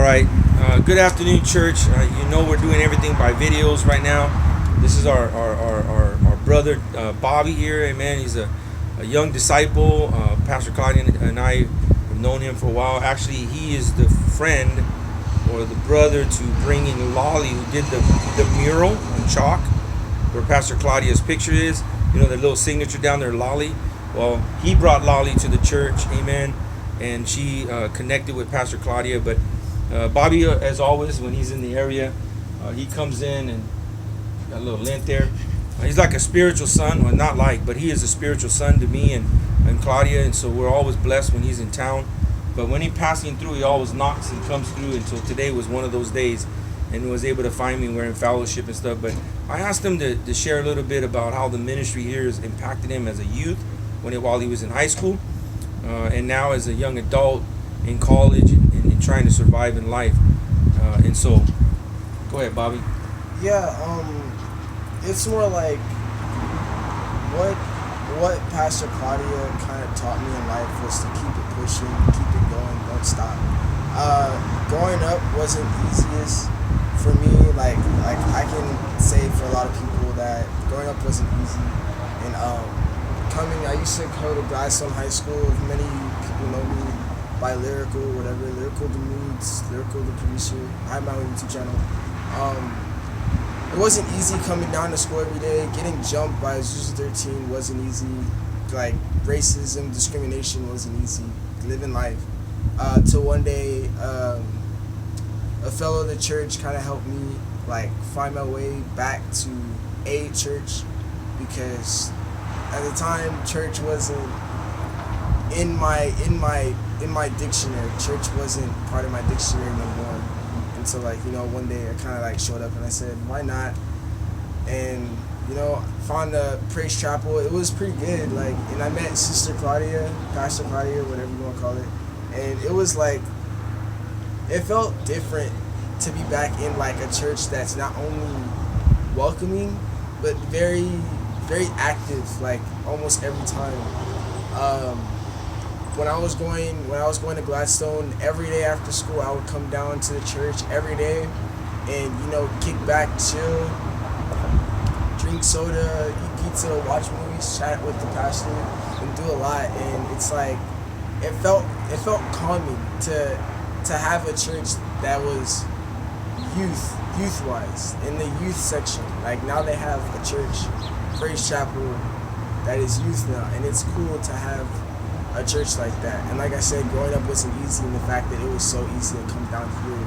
All right. Good afternoon, church. We're doing everything by videos right now. This is our brother Bobby here. Amen. He's a young disciple. Pastor Claudia and I have known him for a while. Actually, he is the friend or the brother to bringing Lolly, who did the mural on chalk where Pastor Claudia's picture is. You know, the little signature down there, Lolly. Well, he brought Lolly to the church. Amen. And she connected with Pastor Claudia. But Bobby, as always, when he's in the area, he comes in and got a little lint there. He's like a spiritual son. Well, not like, but he is a spiritual son to me and Claudia. And so we're always blessed when he's in town. But when he's passing through, he always knocks and comes through. And so today was one of those days, and was able to find me. We're in fellowship and stuff. But I asked him to share a little bit about how the ministry here has impacted him as a youth while he was in high school. And now as a young adult in college and trying to survive in life. And so, go ahead, Bobby. Yeah, it's more like what Pastor Claudia kind of taught me in life was to keep it pushing, keep it going, don't stop. Growing up wasn't easiest for me. Like I can say for a lot of people that growing up wasn't easy. And I used to go to Gladstone High School. Many people know me by Lyrical, whatever. Lyrical the Moods, Lyrical the Producer. I have my own YouTube channel. It wasn't easy coming down to school every day. Getting jumped by Zuzu 13 wasn't easy. Like racism, discrimination wasn't easy. Living life. Till one day, a fellow of the church kind of helped me like find my way back to a church, because at the time church wasn't in my dictionary. Church wasn't part of my dictionary no more. And so one day I kind of like showed up and I said, why not? And found the Praise Chapel. It was pretty good. And I met Sister Claudia, Pastor Claudia, whatever you want to call it. And it was like, it felt different to be back in like a church that's not only welcoming but very, very active, like almost every time. When I was going to Gladstone, every day after school I would come down to the church every day and kick back, chill, drink soda, eat pizza, watch movies, chat with the pastor, and do a lot. And it's like it felt calming to have a church that was youth wise in the youth section. Like now they have a church, Praise Chapel, that is youth now, and it's cool to have a church like that. And like I said, growing up wasn't easy, and the fact that it was so easy to come down here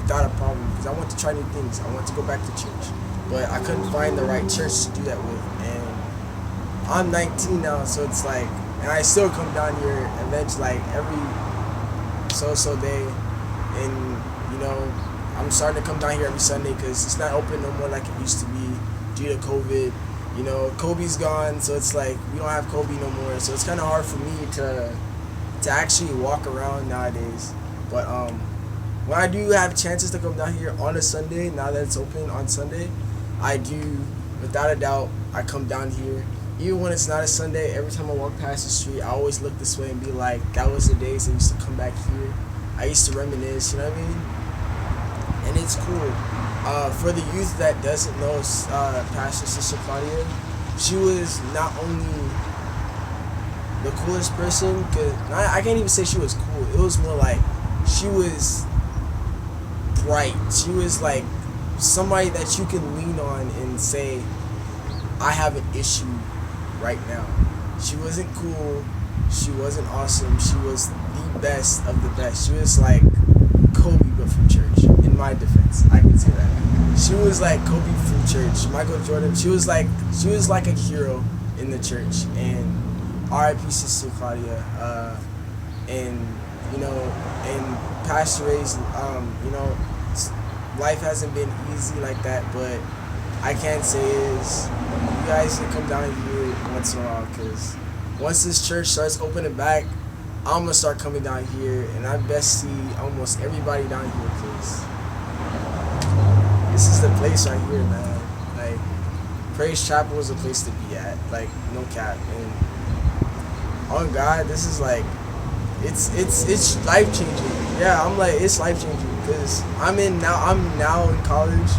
without a problem, because I want to try new things. I want to go back to church, but I couldn't find the right church to do that with. And I'm 19 now, so it's like, and I still come down here eventually, like every so day. And I'm starting to come down here every Sunday because it's not open no more like it used to be due to COVID. Kobe's gone, so it's like we don't have Kobe no more, so it's kind of hard for me to actually walk around nowadays. But when I do have chances to come down here on a Sunday, now that it's open on Sunday, I do, without a doubt, I come down here. Even when it's not a Sunday, every time I walk past the street, I always look this way and be like, that was the days I used to come back here. I used to reminisce, you know what I mean? And it's cool. For the youth that doesn't know Pastor Sister Claudia, she was not only the coolest person, because I can't even say she was cool. It was more like she was bright. She was like somebody that you can lean on and say, I have an issue right now. She wasn't cool. She wasn't awesome. She was the best of the best. She was like Kobe, but from church. In my defense, I can say that. She was like Kobe from church. Michael Jordan. She was like a hero in the church. And R.I.P. Sister Claudia. And Pastor Ray's. Life hasn't been easy like that, but I can say is you guys can come down here once in a while, because once this church starts opening back, I'm gonna start coming down here, and I best see almost everybody down here, because this is the place right here, man. Like Praise Chapel is a place to be at, like no cap. And on God, this is like it's life changing. Yeah, I'm like, it's life changing because I'm now in college,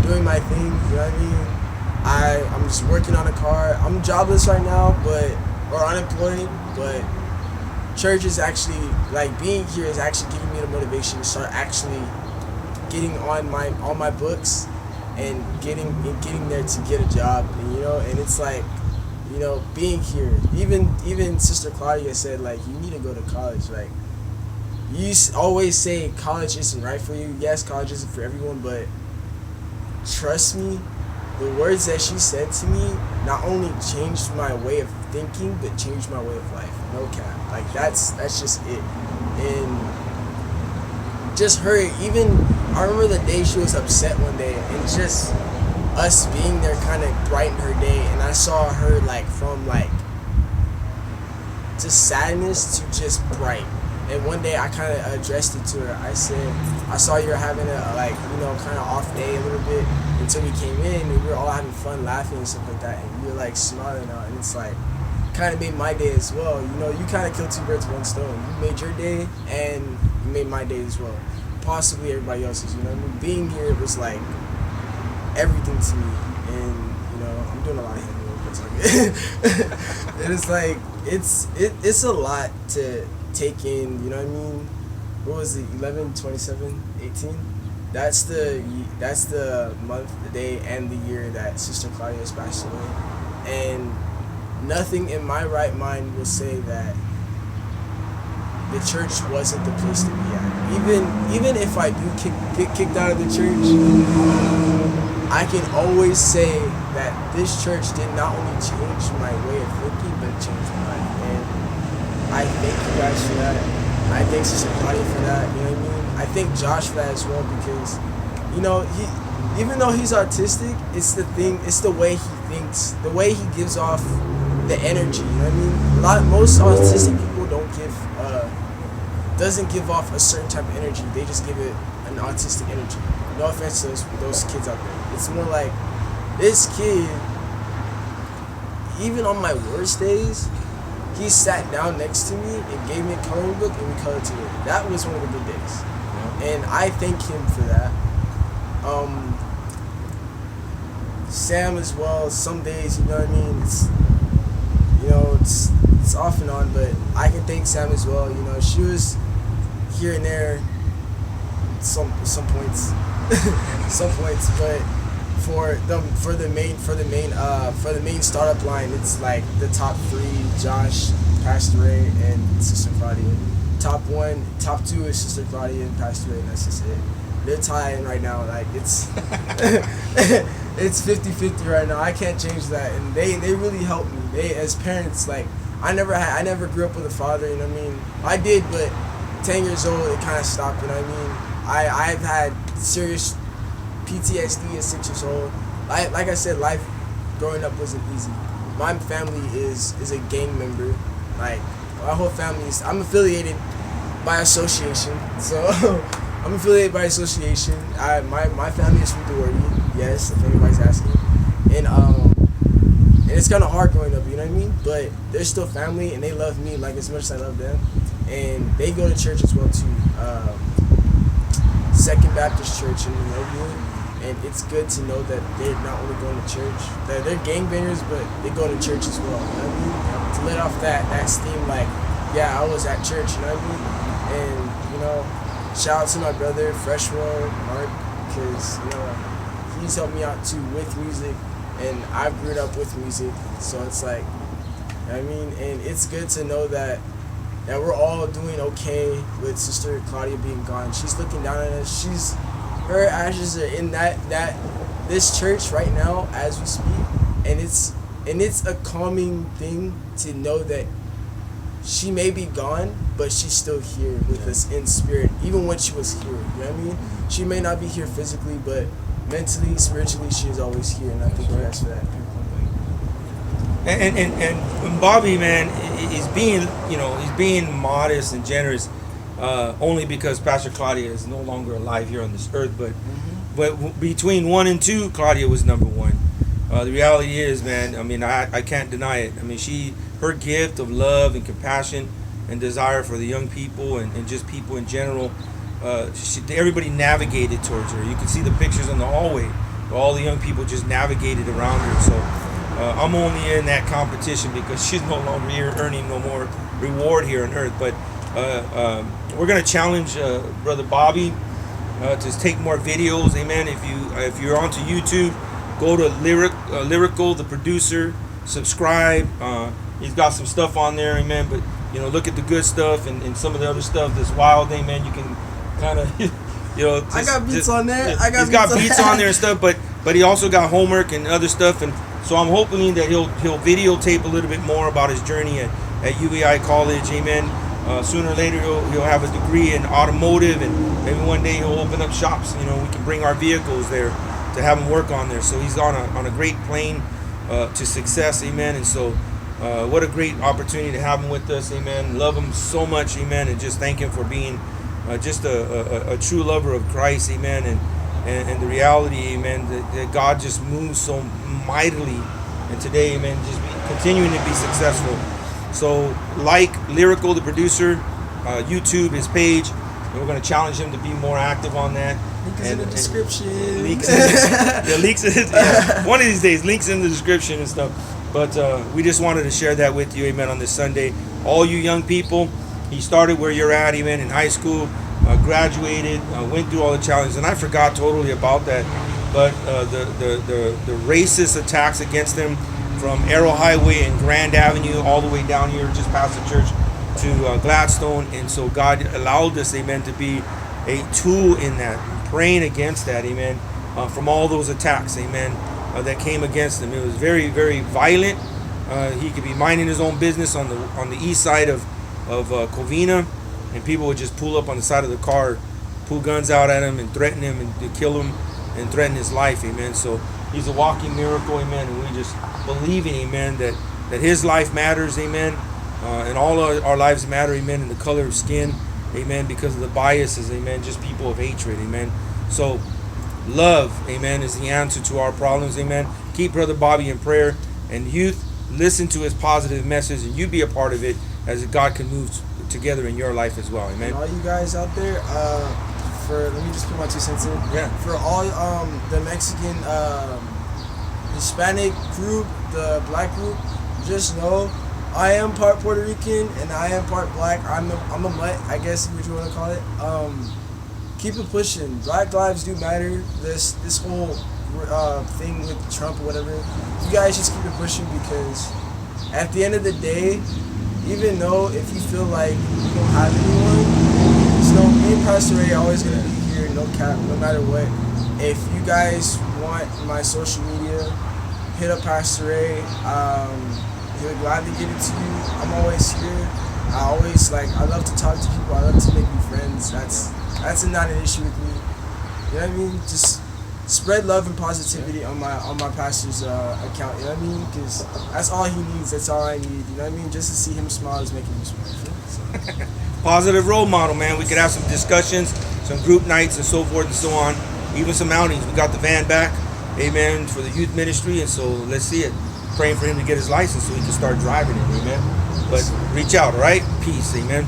doing my thing. You know what I mean? I'm just working on a car. I'm jobless right now, or unemployed, but church is actually, like, being here is actually giving me the motivation to start actually getting on my books and getting there to get a job, and and it's like, being here. Even Sister Claudia said, like, you need to go to college. Like, you always say college isn't right for you. Yes, college isn't for everyone, but trust me, the words that she said to me not only changed my way of thinking, but changed my way of life. No cap. Like, that's just it. And just her, even, I remember the day she was upset one day, and just us being there kind of brightened her day, and I saw her, like, from, like, just sadness to just bright. And one day I kind of addressed it to her. I said, I saw you were having a, like, kind of off day a little bit until we came in, and we were all having fun laughing and stuff like that, and you were, like, smiling out, and it's like, kind of made my day as well. You kind of killed two birds with one stone. You made your day, and you made my day as well. Possibly everybody else's, I mean? Being here was, like, everything to me, and, I'm doing a lot of hand movements. And it's like, it's a lot to take in, you know what I mean? What was it, 11, 27, 18? That's the month, the day, and the year that Sister Claudia has passed away. And nothing in my right mind will say that the church wasn't the place to be at. Even if I do get kicked out of the church, I can always say that this church did not only change my way of thinking, but it changed my life. And I thank you guys for that. I thank Sister Claudia for that. You know what I mean? I thank Josh for that as well, because, he, even though he's autistic, it's the way he thinks, the way he gives off the energy. You know what I mean? Most autistic people doesn't give off a certain type of energy. They just give it an autistic energy. No offense to those kids out there. It's more like, this kid, even on my worst days, he sat down next to me and gave me a coloring book, and we colored together. That was one of the good days. And I thank him for that. Sam as well, some days, you know what I mean? It's off and on, but I can thank Sam as well. She was here and there, some points, but for the main startup line, it's like the top three: Josh, Pastor Ray, and Sister Claudia. Top two is Sister Claudia and Pastor Ray, and that's just it. They're tying right now. Like, it's it's 50-50 right now. I can't change that, and they really helped me. They, as parents, like, I never grew up with a father. You know what I mean? I did, but 10 years old, it kind of stopped. You know what I mean? I've had serious PTSD at 6 years old. Like I said, life growing up wasn't easy. My family is a gang member. Like, my whole family is. I'm affiliated by association. So I'm affiliated by association. My family is from Doherty. Yes, if anybody's asking. And it's kind of hard growing up. You know what I mean? But they're still family, and they love me like as much as I love them. And they go to church as well too. Second Baptist Church in Monrovia. And it's good to know that they're not only going to church, that they're gangbangers, but they go to church as well. You know what I mean? To let off that steam, like, yeah, I was at church, you know what I mean? And, shout out to my brother, Freshwell, Mark, because, he's helped me out too with music, and I've grew up with music, so it's like, you know what I mean? And it's good to know that we're all doing okay with Sister Claudia being gone. She's looking down at us. Her ashes are in this church right now as we speak, and it's a calming thing to know that she may be gone, but she's still here with us in spirit, even when she was here. You know what I mean? She may not be here physically, but mentally, spiritually, she is always here, and I think we ask for that. And Bobby, man, is being modest and generous. Only because Pastor Claudia is no longer alive here on this earth, but between 1 and 2, Claudia was number 1. The reality is, man, I mean, I can't deny it. I mean, her gift of love and compassion and desire for the young people and just people in general everybody navigated towards her. You can see the pictures in the hallway where all the young people just navigated around her. So I'm only in that competition because she's no longer here earning no more reward here on earth. But we're going to challenge Brother Bobby to take more videos. Amen. If you're onto YouTube, go to Lyrical, the producer, subscribe. He's got some stuff on there. Amen. But look at the good stuff and some of the other stuff that's wild. Amen. You can kind of I got beats on there. He's got beats on there and stuff, but he also got homework and other stuff, and so I'm hoping that he'll videotape a little bit more about his journey at UEI College. Amen. Sooner or later he'll have a degree in automotive, and maybe one day he'll open up shops. We can bring our vehicles there to have him work on there. So he's on a great plane to success. Amen. And so what a great opportunity to have him with us. Amen. Love him so much. Amen. And just thank him for being just a true lover of Christ. Amen. And the reality, amen, that God just moves so mightily. And today, amen, just continuing to be successful. So Lyrical, the producer, YouTube, his page, and we're going to challenge him to be more active on that. Link is in the description. One of these days, links in the description and stuff. But we just wanted to share that with you, amen, on this Sunday. All you young people, he started where you're at, amen, in high school, graduated, went through all the challenges, and I forgot totally about that. But the racist attacks against him from Arrow Highway and Grand Avenue all the way down here just past the church to Gladstone, and so God allowed us, amen, to be a tool in that, praying against that, amen, from all those attacks, amen, that came against him. It was very, very violent. He could be minding his own business on the east side of Covina, and people would just pull up on the side of the car, pull guns out at him and threaten him and to kill him and threaten his life, amen. So he's a walking miracle, amen, and we just believe in, amen, that his life matters, amen, and all our lives matter, amen, in the color of skin, amen, because of the biases, amen, just people of hatred, amen. So love, amen, is the answer to our problems, amen. Keep Brother Bobby in prayer, and youth, listen to his positive message, and you be a part of it as God can move together in your life as well, amen. And all you guys out there, let me just put my 2 cents in. Yeah. For all the Mexican, Hispanic group, the black group, just know I am part Puerto Rican and I am part black. I'm a mutt, I guess what you want to call it. Keep it pushing. Black lives do matter. This whole thing with Trump or whatever, you guys just keep it pushing, because at the end of the day, even though if you feel like you don't have anyone, just know me and Pastor Ray are always gonna be here, no cap, no matter what. If you guys want my social media, hit up Pastor Ray. He'll gladly give it to you. I'm always here. I love to talk to people. I love to make new friends. That's not an issue with me. You know what I mean? Just spread love and positivity on my pastor's account. You know what I mean? Because that's all he needs. That's all I need. You know what I mean? Just to see him smile is making me smile. So. Positive role model, man. We could have some discussions, some group nights, and so forth and so on. Even some outings. We got the van back, amen, for the youth ministry, and so let's see it. Praying for him to get his license so he can start driving it, amen. But reach out, all right? Peace, amen.